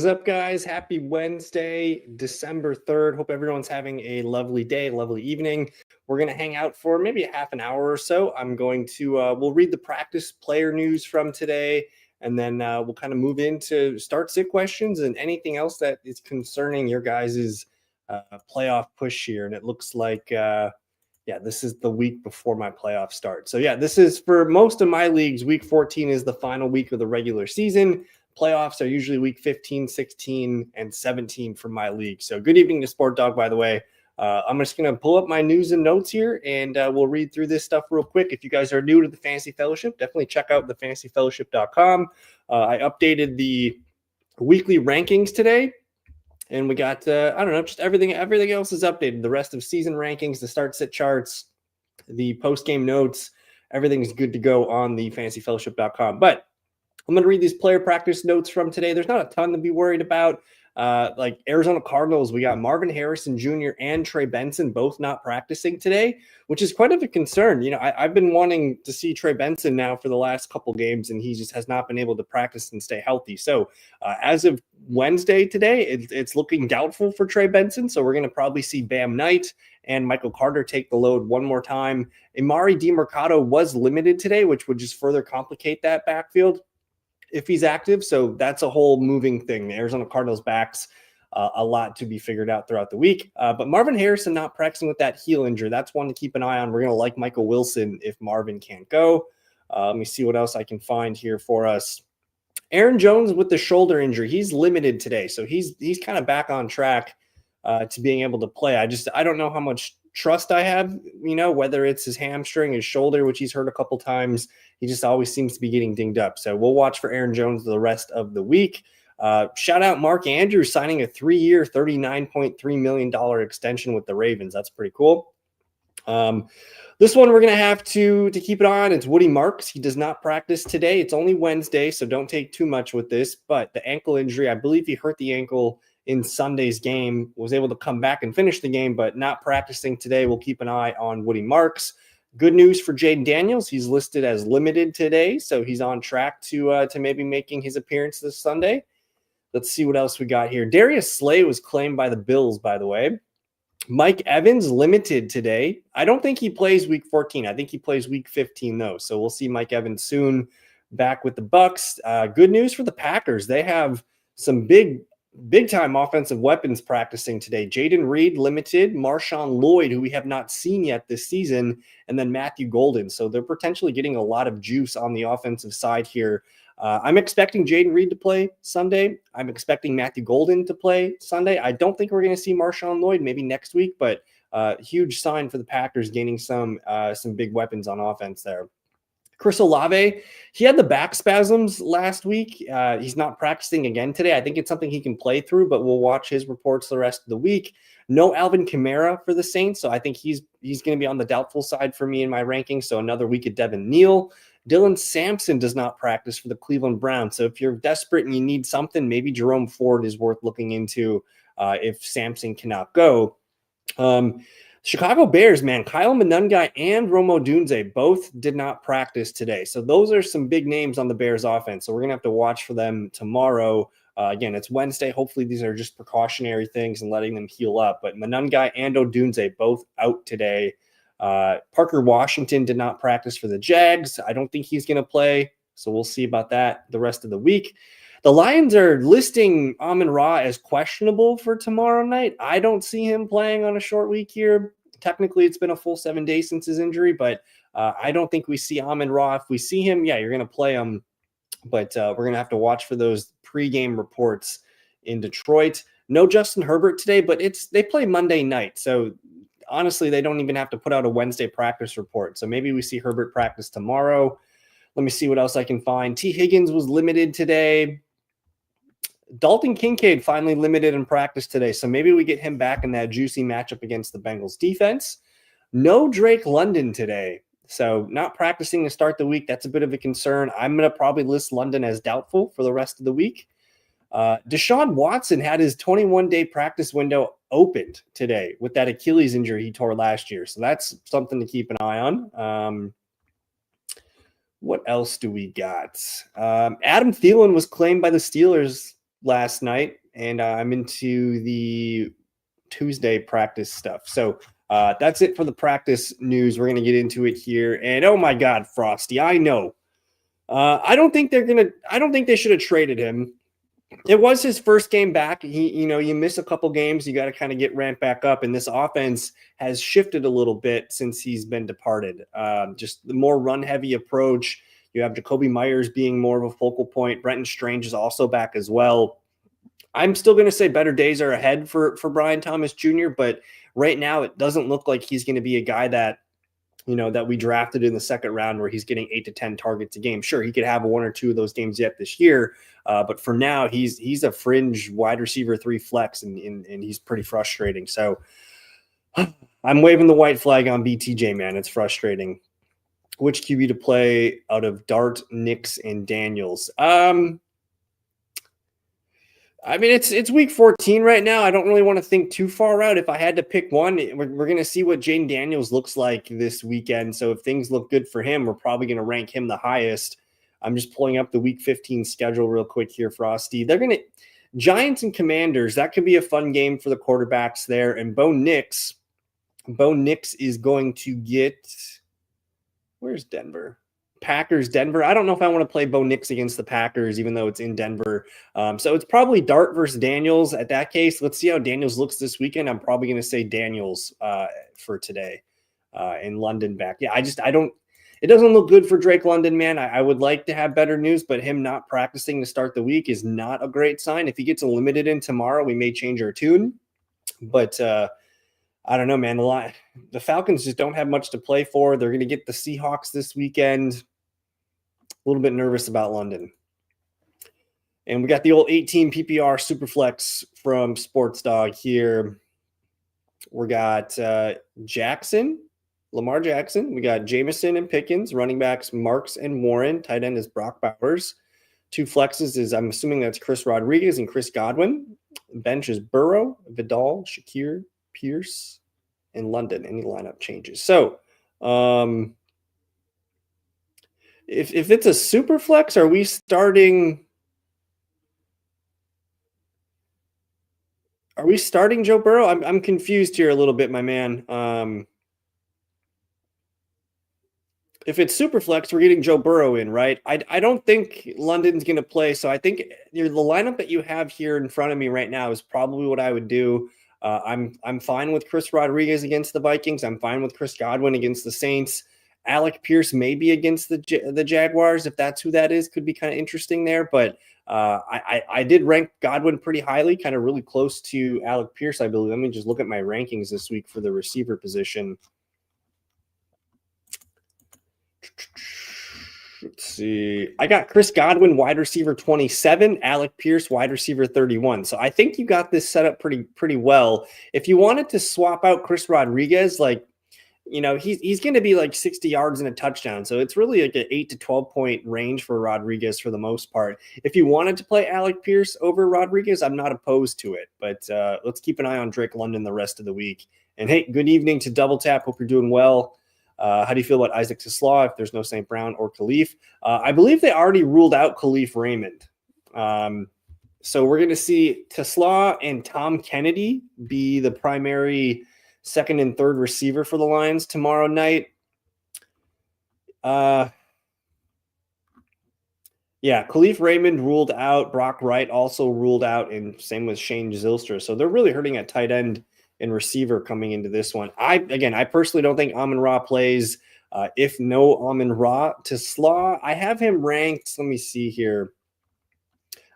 What's up, guys? Happy Wednesday, December 3rd. Hope everyone's having a lovely day, lovely evening. We're going to hang out for maybe a half an hour or so. I'm going to, we'll read the practice player news from today, and then we'll kind of move into start sit questions and anything else that is concerning your guys' playoff push here. And it looks like, this is the week before my playoff start. So, this is for most of my leagues. Week 14 is the final week of the regular season. Playoffs are usually week 15, 16, and 17 for my league. So good evening to Sport Dog, by the way. I'm just going to pull up my news and notes here, and we'll read through this stuff real quick. If you guys are new to the Fantasy Fellowship, definitely check out thefantasyfellowship.com. I updated the weekly rankings today, and we got, just everything else is updated. The rest of season rankings, the start-sit charts, the post-game notes, everything's good to go on the fantasyfellowship.com. But I'm going to read these player practice notes from today. There's not a ton to be worried about. Like Arizona Cardinals, we got Marvin Harrison Jr. and Trey Benson both not practicing today, which is quite of a concern. I've been wanting to see Trey Benson now for the last couple games, and he just has not been able to practice and stay healthy. So as of Wednesday today, it's looking doubtful for Trey Benson. So we're going to probably see Bam Knight and Michael Carter take the load one more time. Emari DeMarcado was limited today, which would just further complicate that backfield if he's active. So that's a whole moving thing. The Arizona Cardinals backs a lot to be figured out throughout the week. But Marvin Harrison not practicing with that heel injury. That's one to keep an eye on. We're going to like Michael Wilson if Marvin can't go. Let me see what else I can find here for us. Aaron Jones with the shoulder injury. He's limited today. So he's kind of back on track to being able to play. I don't know how much trust I have, whether it's his hamstring, his shoulder, which he's hurt a couple times. He just always seems to be getting dinged up. So we'll watch for Aaron Jones the rest of the week. Shout out Mark Andrews signing a 3-year, $39.3 million extension with the Ravens. That's pretty cool. This one we're going to have to keep an eye on. It's Woody Marks. He does not practice today. It's only Wednesday, so don't take too much with this. But the ankle injury, I believe he hurt the ankle in Sunday's game, was able to come back and finish the game, but not practicing today. We'll keep an eye on Woody Marks. Good news for Jaden Daniels. He's listed as limited today, so he's on track to maybe making his appearance this Sunday. Let's see what else we got here. Darius Slay was claimed by the Bills, by the way. Mike Evans limited today. I don't think he plays week 14. I think he plays week 15, though. So we'll see Mike Evans soon back with the Bucs. Good news for the Packers. They have some big-time offensive weapons practicing today. Jaden Reed limited, Marshawn Lloyd, who we have not seen yet this season, and then Matthew Golden. So they're potentially getting a lot of juice on the offensive side here. I'm expecting Jaden Reed to play Sunday. I'm expecting Matthew Golden to play Sunday. I don't think we're going to see Marshawn Lloyd maybe next week, but huge sign for the Packers gaining some big weapons on offense there. Chris Olave, he had the back spasms last week. He's not practicing again today. I think it's something he can play through, but we'll watch his reports the rest of the week. No Alvin Kamara for the Saints, so I think he's going to be on the doubtful side for me in my rankings. So another week of Devin Neal. Dylan Sampson does not practice for the Cleveland Browns. So if you're desperate and you need something, maybe Jerome Ford is worth looking into if Sampson cannot go. Chicago Bears, man, Kyle Monangai and Romo Dunze both did not practice today. So those are some big names on the Bears offense. So we're going to have to watch for them tomorrow. Again, it's Wednesday. Hopefully these are just precautionary things and letting them heal up. But Monangai and Odunze both out today. Parker Washington did not practice for the Jags. I don't think he's going to play. So we'll see about that the rest of the week. The Lions are listing Amon-Ra as questionable for tomorrow night. I don't see him playing on a short week here. Technically, it's been a full 7 days since his injury, but I don't think we see Amon-Ra. If we see him, you're going to play him. But we're going to have to watch for those pregame reports in Detroit. No Justin Herbert today, but they play Monday night. So honestly, they don't even have to put out a Wednesday practice report. So maybe we see Herbert practice tomorrow. Let me see what else I can find. T. Higgins was limited today. Dalton Kincaid finally limited in practice today, so maybe we get him back in that juicy matchup against the Bengals defense. No Drake London today, so not practicing to start the week. That's a bit of a concern. I'm going to probably list London as doubtful for the rest of the week. Deshaun Watson had his 21-day practice window opened today with that Achilles injury he tore last year, so that's something to keep an eye on. What else do we got? Adam Thielen was claimed by the Steelers last night, and I'm into the Tuesday practice stuff. So that's it for the practice news. We're gonna get into it here. And oh my God, Frosty, I know. I don't think they should have traded him. It was his first game back. You miss a couple games, you got to kind of get ramped back up. And this offense has shifted a little bit since he's been departed. Just the more run heavy approach. You have Jacoby Myers being more of a focal point. Brenton Strange is also back as well. I'm still going to say better days are ahead for Brian Thomas Jr., but right now it doesn't look like he's going to be a guy that we drafted in the second round where he's getting 8 to 10 targets a game. Sure, he could have one or two of those games yet this year, but for now, he's a fringe wide receiver 3 flex, and he's pretty frustrating. So I'm waving the white flag on BTJ, man. It's frustrating. Which QB to play out of Dart, Nix, and Daniels? I mean, it's week 14 right now. I don't really want to think too far out. If I had to pick one, we're going to see what Jaden Daniels looks like this weekend. So if things look good for him, we're probably going to rank him the highest. I'm just pulling up the week 15 schedule real quick here, Frosty. They're going to Giants and Commanders. That could be a fun game for the quarterbacks there. And Bo Nix is going to get, where's Denver? Packers, Denver. I don't know if I want to play Bo Nix against the Packers, even though it's in Denver. So it's probably Dart versus Daniels at that case. Let's see how Daniels looks this weekend. I'm probably going to say Daniels for today in London back. Yeah, it doesn't look good for Drake London, man. I would like to have better news, but him not practicing to start the week is not a great sign. If he gets limited in tomorrow, we may change our tune. But I don't know, man. The Falcons just don't have much to play for. They're going to get the Seahawks this weekend. A little bit nervous about London. And we got the old 18 PPR Superflex from Sports Dog here. We got Lamar Jackson. We got Jameson and Pickens. Running backs Marks and Warren. Tight end is Brock Bowers. 2 flexes is, I'm assuming that's Chris Rodriguez and Chris Godwin. Bench is Burrow, Vidal, Shakir, Pierce, and London. Any lineup changes. So, if it's a super flex, are we starting Joe Burrow? I'm confused here a little bit, my man. If it's super flex, we're getting Joe Burrow in, right? I don't think London's going to play, so I think the lineup that you have here in front of me right now is probably what I would do. I'm fine with Chris Rodriguez against the Vikings. I'm fine with Chris Godwin against the Saints. Alec Pierce maybe against the Jaguars, if that's who that is, could be kind of interesting there. But I did rank Godwin pretty highly, kind of really close to Alec Pierce, I believe. Let me just look at my rankings this week for the receiver position. Let's see. I got Chris Godwin, wide receiver 27, Alec Pierce, wide receiver 31. So I think you got this set up pretty well. If you wanted to swap out Chris Rodriguez, he's going to be like 60 yards and a touchdown. So it's really like an 8 to 12 point range for Rodriguez for the most part. If you wanted to play Alec Pierce over Rodriguez, I'm not opposed to it. But let's keep an eye on Drake London the rest of the week. And hey, good evening to Double Tap. Hope you're doing well. How do you feel about Isaac Tisslaw if there's no St. Brown or Khalif? I believe they already ruled out Khalif Raymond. So we're going to see Tisslaw and Tom Kennedy be the primary second and third receiver for the Lions tomorrow night. Khalif Raymond ruled out. Brock Wright also ruled out, and same with Shane Zylstra. So they're really hurting at tight end and receiver coming into this one. I personally don't think Amon-Ra plays. If no Amon-Ra, Tisslaw, I have him ranked. Let me see here.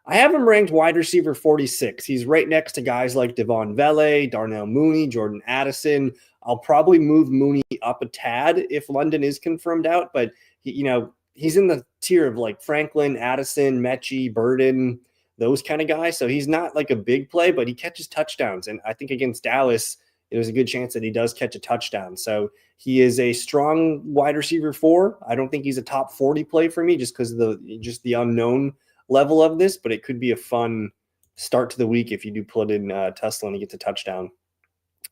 I have him ranked wide receiver 46. He's right next to guys like Devon Vele, Darnell Mooney, Jordan Addison. I'll probably move Mooney up a tad if London is confirmed out, but he's in the tier of like Franklin, Addison, Mechie, Burden, those kind of guys. So he's not like a big play, but he catches touchdowns. And I think against Dallas, there's a good chance that he does catch a touchdown. So he is a strong wide receiver 4. I don't think he's a top 40 play for me just because of the unknown level of this, but it could be a fun start to the week if you do put in Tesla and he gets a touchdown.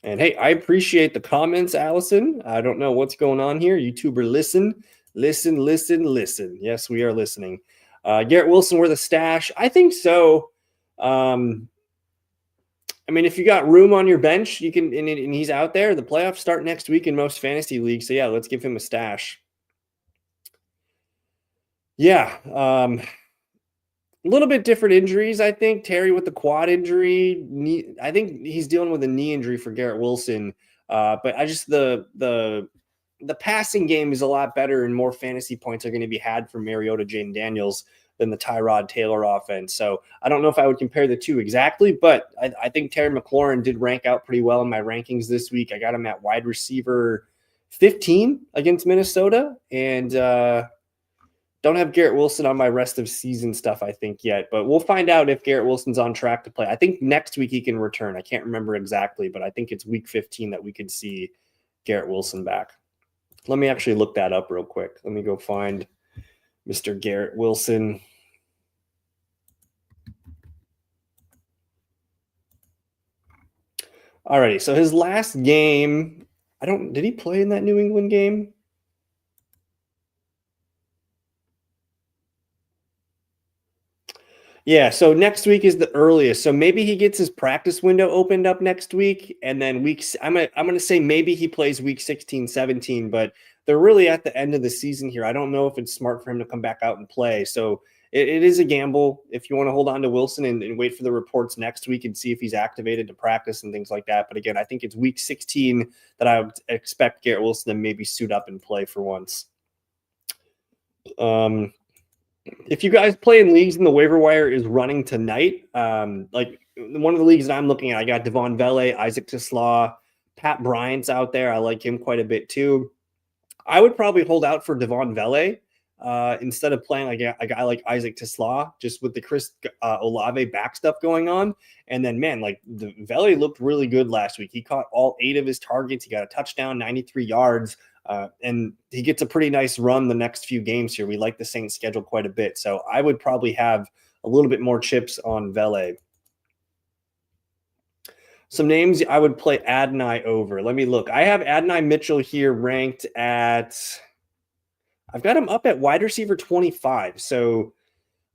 And hey, I appreciate the comments, Allison. I don't know what's going on here. YouTuber, listen. Yes, we are listening. Garrett Wilson, we're the stash. I think so. I mean, if you got room on your bench, you can, and he's out there. The playoffs start next week in most fantasy leagues. So yeah, let's give him a stash. Yeah. A little bit different injuries, I think. Terry with the quad injury. I think he's dealing with a knee injury for Garrett Wilson. But I just the passing game is a lot better and more fantasy points are going to be had from Mariota, Jaden Daniels than the Tyrod Taylor offense. So I don't know if I would compare the two exactly, but I think Terry McLaurin did rank out pretty well in my rankings this week. I got him at wide receiver 15 against Minnesota, and don't have Garrett Wilson on my rest of season stuff, I think, yet. But we'll find out if Garrett Wilson's on track to play. I think next week he can return. I can't remember exactly, but I think it's week 15 that we could see Garrett Wilson back. Let me actually look that up real quick. Let me go find Mr. Garrett Wilson. Alrighty, so his last game, did he play in that New England game? Yeah, so next week is the earliest. So maybe he gets his practice window opened up next week, and then I'm gonna say maybe he plays week 16, 17, but they're really at the end of the season here. I don't know if it's smart for him to come back out and play. So it is a gamble if you want to hold on to Wilson and wait for the reports next week and see if he's activated to practice and things like that. But again, I think it's week 16 that I would expect Garrett Wilson to maybe suit up and play for once. If you guys play in leagues and the waiver wire is running tonight, like one of the leagues that I'm looking at, I got Devon Vele, Isaac Tislaw, Pat Bryant's out there. I like him quite a bit too. I would probably hold out for Devon Vele instead of playing like a guy like Isaac Tislaw, just with the Chris Olave back stuff going on. And then, man, like the Vele looked really good last week. He caught all 8 of his targets. He got a touchdown, 93 yards. And he gets a pretty nice run the next few games here. We like the Saints schedule quite a bit. So I would probably have a little bit more chips on Vele. Some names I would play Adonai over. Let me look. I have Adonai Mitchell here ranked at, I've got him up at wide receiver 25. So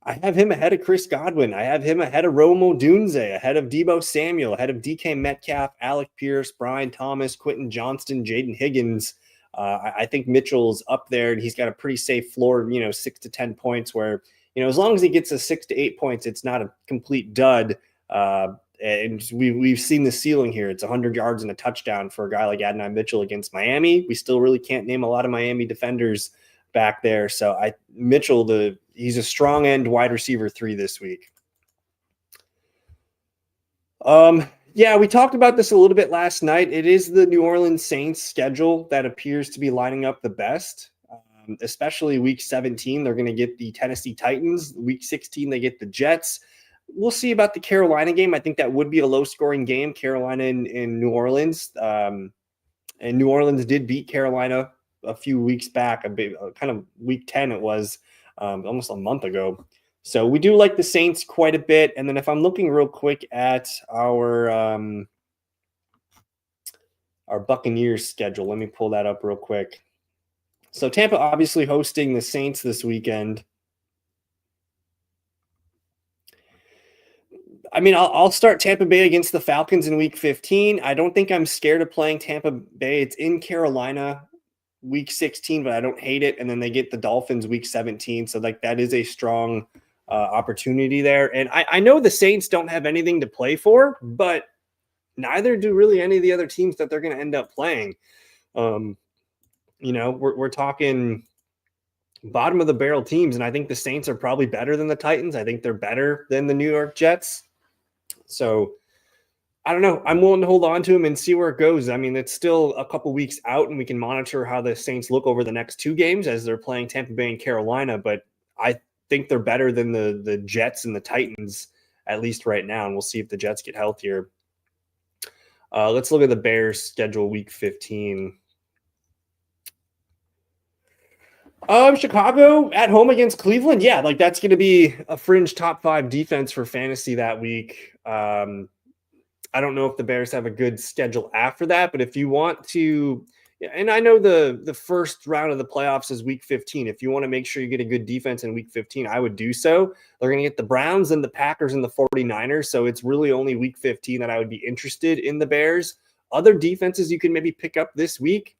I have him ahead of Chris Godwin. I have him ahead of Romo Dunze, ahead of Deebo Samuel, ahead of DK Metcalf, Alec Pierce, Brian Thomas, Quentin Johnston, Jaden Higgins. I think Mitchell's up there, and he's got a pretty safe floor, 6 to 10 points where, as long as he gets a 6 to 8 points, it's not a complete dud. And we've seen the ceiling here. It's 100 yards and a touchdown for a guy like Adonai Mitchell against Miami. We still really can't name a lot of Miami defenders back there. So Mitchell, he's a strong end wide receiver 3 this week. Yeah, we talked about this a little bit last night. It is the New Orleans Saints schedule that appears to be lining up the best, especially week 17. They're going to get the Tennessee Titans. Week 16, they get the Jets. We'll see about the Carolina game. I think that would be a low-scoring game, Carolina in New Orleans. And New Orleans did beat Carolina a few weeks back, kind of week 10 it was, almost a month ago. So we do like the Saints quite a bit. And then if I'm looking real quick at our Buccaneers schedule, let me pull that up real quick. So Tampa obviously hosting the Saints this weekend. I mean, I'll start Tampa Bay against the Falcons in week 15. I don't think I'm scared of playing Tampa Bay. It's in Carolina week 16, but I don't hate it. And then they get the Dolphins week 17. So that is a strong opportunity there. And I know the Saints don't have anything to play for, but neither do really any of the other teams that they're going to end up playing. We're talking bottom of the barrel teams, and I think the Saints are probably better than the Titans. I think they're better than the New York Jets. So I don't know. I'm willing to hold on to him and see where it goes. I mean, it's still a couple weeks out, and we can monitor how the Saints look over the next 2 games as they're playing Tampa Bay and Carolina. But I think they're better than the Jets and the Titans, at least right now. And we'll see if the Jets get healthier. Let's look at the Bears schedule week 15. Chicago at home against Cleveland. Yeah, that's going to be a fringe top 5 defense for fantasy that week. I don't know if the Bears have a good schedule after that, but if you want to Yeah, and I know the first round of the playoffs is week 15. If you want to make sure you get a good defense in week 15, I would do so. They're going to get the Browns and the Packers and the 49ers, so it's really only week 15 that I would be interested in the Bears. Other defenses you can maybe pick up this week.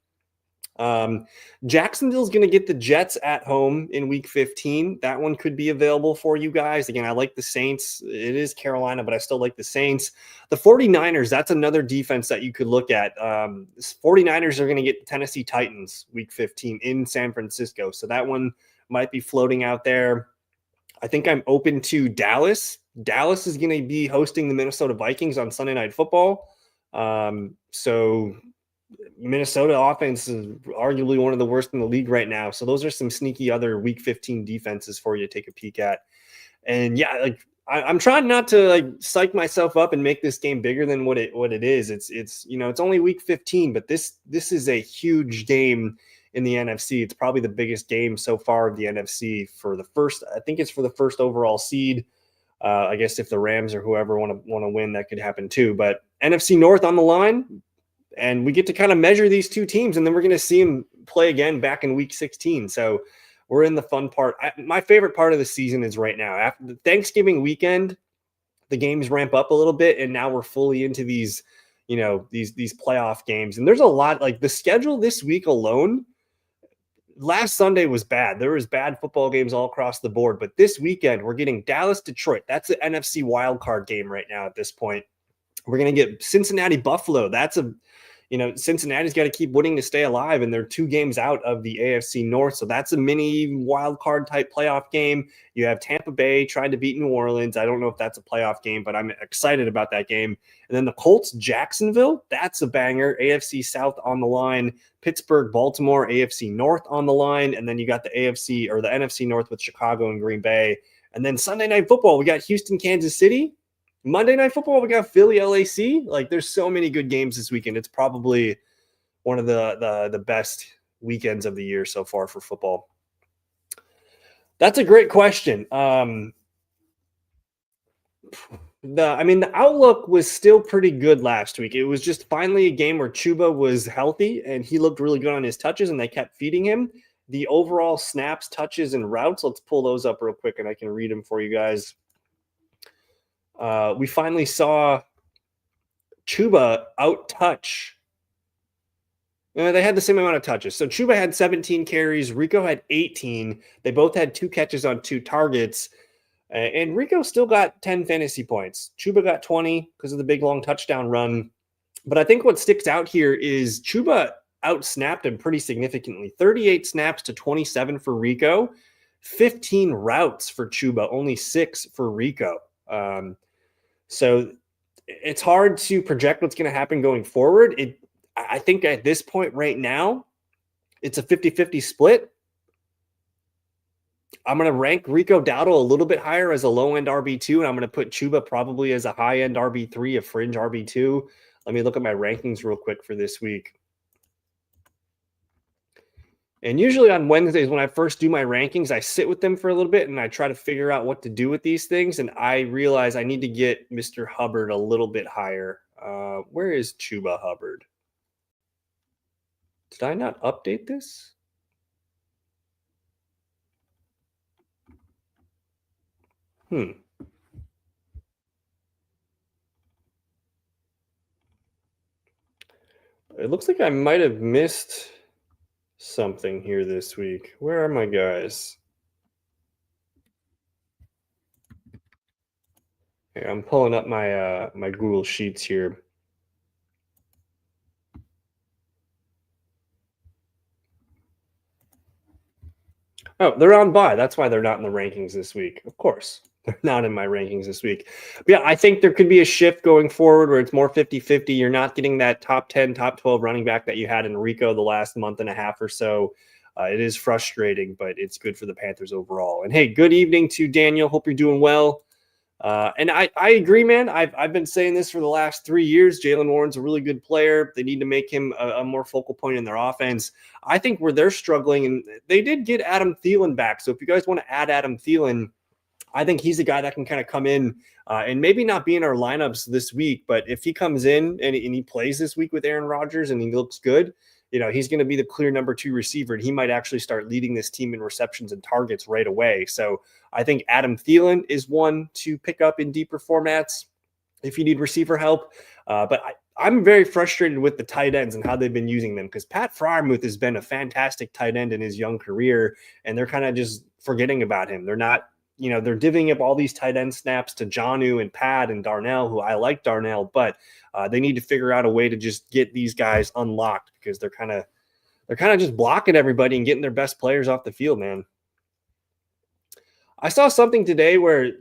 Jacksonville's going to get the Jets at home in week 15. That one could be available for you guys. Again, I like the Saints. It is Carolina, but I still like the Saints. The 49ers, that's another defense that you could look at. 49ers are going to get the Tennessee Titans week 15 in San Francisco. So that one might be floating out there. I think I'm open to Dallas. Dallas is going to be hosting the Minnesota Vikings on Sunday Night Football. So Minnesota offense is arguably one of the worst in the league right now. So those are some sneaky other week 15 defenses for you to take a peek at. And yeah, like I'm trying not to like psych myself up and make this game bigger than what it is. It's it's only week 15, but this is a huge game in the NFC. It's probably the biggest game so far of the NFC for the first. I think it's for the first overall seed. I guess if the Rams or whoever want to win, that could happen too. But NFC North on the line. And we get to kind of measure these two teams, and then we're going to see them play again back in week 16. So we're in the fun part. My favorite part of the season is right now. After the Thanksgiving weekend, the games ramp up a little bit, and now we're fully into these, these playoff games. And there's a lot, like the schedule this week alone. Last Sunday was bad. There was bad football games all across the board. But this weekend, we're getting Dallas, Detroit. That's an NFC wildcard game right now at this point. We're going to get Cincinnati, Buffalo. Cincinnati's got to keep winning to stay alive, and they're 2 games out of the AFC North. So that's a mini wild card type playoff game. You have Tampa Bay trying to beat New Orleans. I don't know if that's a playoff game, but I'm excited about that game. And then the Colts, Jacksonville, that's a banger. AFC South on the line. Pittsburgh, Baltimore, AFC North on the line. And then you got the AFC or the NFC North with Chicago and Green Bay. And then Sunday Night Football, we got Houston, Kansas City. Monday Night Football, we got Philly, LAC. Like, there's so many good games this weekend. It's probably one of the best weekends of the year so far for football. That's a great question. The outlook was still pretty good last week. It was just finally a game where Chuba was healthy and he looked really good on his touches, and they kept feeding him. The overall snaps, touches, and routes, let's pull those up real quick and I can read them for you guys. We finally saw Chuba out-touch. They had the same amount of touches. So Chuba had 17 carries. Rico had 18. They both had 2 catches on 2 targets. And Rico still got 10 fantasy points. Chuba got 20 because of the big, long touchdown run. But I think what sticks out here is Chuba out-snapped him pretty significantly. 38 snaps to 27 for Rico. 15 routes for Chuba, only 6 for Rico. So it's hard to project what's going to happen going forward. I think at this point right now, it's a 50-50 split. I'm going to rank Rico Dowdle a little bit higher as a low-end RB2, and I'm going to put Chuba probably as a high-end RB3, a fringe RB2. Let me look at my rankings real quick for this week. And usually on Wednesdays, when I first do my rankings, I sit with them for a little bit and I try to figure out what to do with these things. And I realize I need to get Mr. Hubbard a little bit higher. Where is Chuba Hubbard? Did I not update this? It looks like I might have missed something here this week. Where are my guys? Okay, I'm pulling up my my Google Sheets here. Oh, they're on bye. That's why they're not in the rankings this week. Of course, they're not in my rankings this week. But yeah, I think there could be a shift going forward where it's more 50-50. You're not getting that top 10, top 12 running back that you had in Rico the last month and a half or so. It is frustrating, but it's good for the Panthers overall. And hey, good evening to Daniel. Hope you're doing well. And I agree, man. I've been saying this for the last 3 years. Jaylen Warren's a really good player. They need to make him a more focal point in their offense. I think where they're struggling, and they did get Adam Thielen back. So if you guys want to add Adam Thielen, I think he's a guy that can kind of come in and maybe not be in our lineups this week. But if he comes in and he plays this week with Aaron Rodgers and he looks good, he's going to be the clear number 2 receiver, and he might actually start leading this team in receptions and targets right away. So I think Adam Thielen is one to pick up in deeper formats if you need receiver help. But I'm very frustrated with the tight ends and how they've been using them, because Pat Freiermuth has been a fantastic tight end in his young career, and they're kind of just forgetting about him. They're not, they're divvying up all these tight end snaps to Jonnu and Pat and Darnell, who I like Darnell, but they need to figure out a way to just get these guys unlocked, because they're kind of just blocking everybody and getting their best players off the field, man. I saw something today where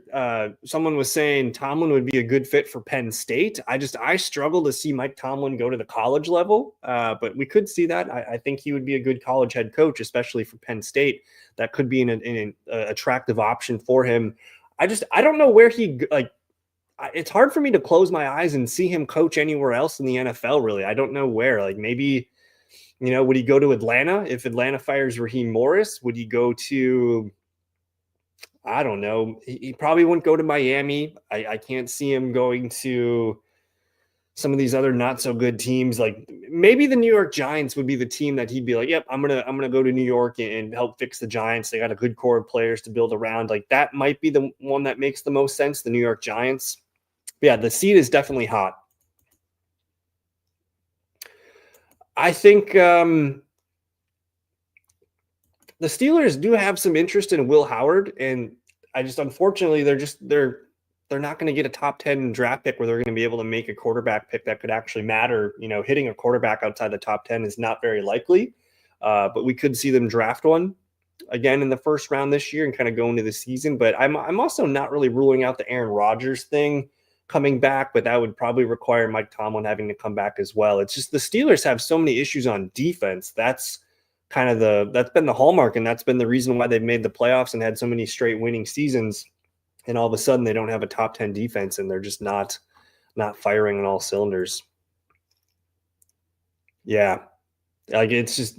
someone was saying Tomlin would be a good fit for Penn State. I struggle to see Mike Tomlin go to the college level, but we could see that. I think he would be a good college head coach, especially for Penn State. That could be an attractive option for him. I don't know where it's hard for me to close my eyes and see him coach anywhere else in the NFL, really. I don't know where. Like, maybe, would he go to Atlanta if Atlanta fires Raheem Morris? Would he go to, I don't know. He probably wouldn't go to Miami. I can't see him going to some of these other not so good teams. Like, maybe the New York Giants would be the team that he'd be like, yep, I'm gonna go to New York and help fix the Giants. They got a good core of players to build around. Like, that might be the one that makes the most sense, the New York Giants. But yeah, the seat is definitely hot. I think the Steelers do have some interest in Will Howard, and unfortunately, they're not going to get a top 10 draft pick where they're going to be able to make a quarterback pick that could actually matter. Hitting a quarterback outside the top 10 is not very likely, but we could see them draft one again in the first round this year and kind of go into the season. But I'm also not really ruling out the Aaron Rodgers thing coming back, but that would probably require Mike Tomlin having to come back as well. It's just the Steelers have so many issues on defense. That's been the hallmark, and that's been the reason why they've made the playoffs and had so many straight winning seasons. And all of a sudden they don't have a top 10 defense, and they're just not firing on all cylinders. Yeah. Like, it's just,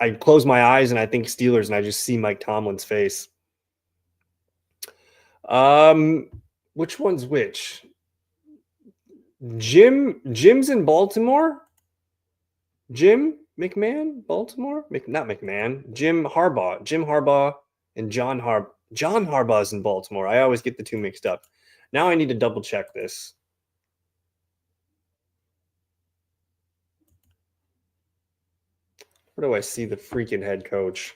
I close my eyes and I think Steelers, and I just see Mike Tomlin's face. Which one's which? Jim's in Baltimore? Jim McMahon, Baltimore? Not McMahon. Jim Harbaugh and John Harbaugh's in Baltimore. I always get the two mixed up. Now I need to double check this. Where do I see the freaking head coach?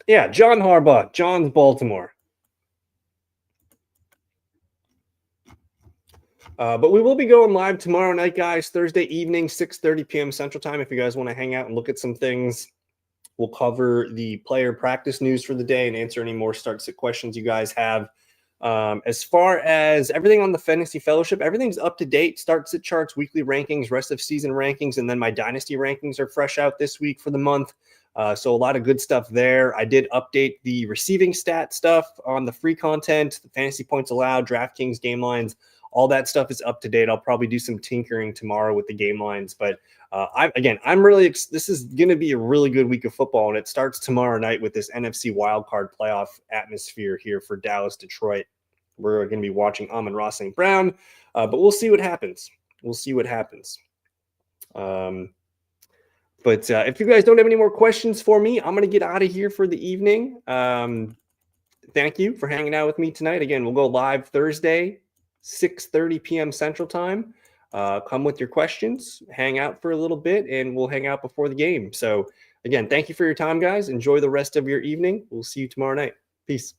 Yeah, John Harbaugh. John's Baltimore. But we will be going live tomorrow night, guys. Thursday evening, 6:30 p.m. Central Time. If you guys want to hang out and look at some things, we'll cover the player practice news for the day and answer any more start-sit questions you guys have. As far as everything on the Fantasy Fellowship, everything's up to date. Start-sit charts, weekly rankings, rest of season rankings, and then my Dynasty rankings are fresh out this week for the month. So a lot of good stuff there. I did update the receiving stat stuff on the free content, the fantasy points allowed, DraftKings game lines. All that stuff is up to date. I'll probably do some tinkering tomorrow with the game lines. But I'm really this is going to be a really good week of football, and it starts tomorrow night with this NFC wildcard playoff atmosphere here for Dallas, Detroit. We're going to be watching Amon-Ra St. Brown, but we'll see what happens. But if you guys don't have any more questions for me, I'm going to get out of here for the evening. Thank you for hanging out with me tonight. Again, we'll go live Thursday, 6:30 p.m. Central Time. Come with your questions, hang out for a little bit, and we'll hang out before the game. So, again, thank you for your time, guys. Enjoy the rest of your evening. We'll see you tomorrow night. Peace.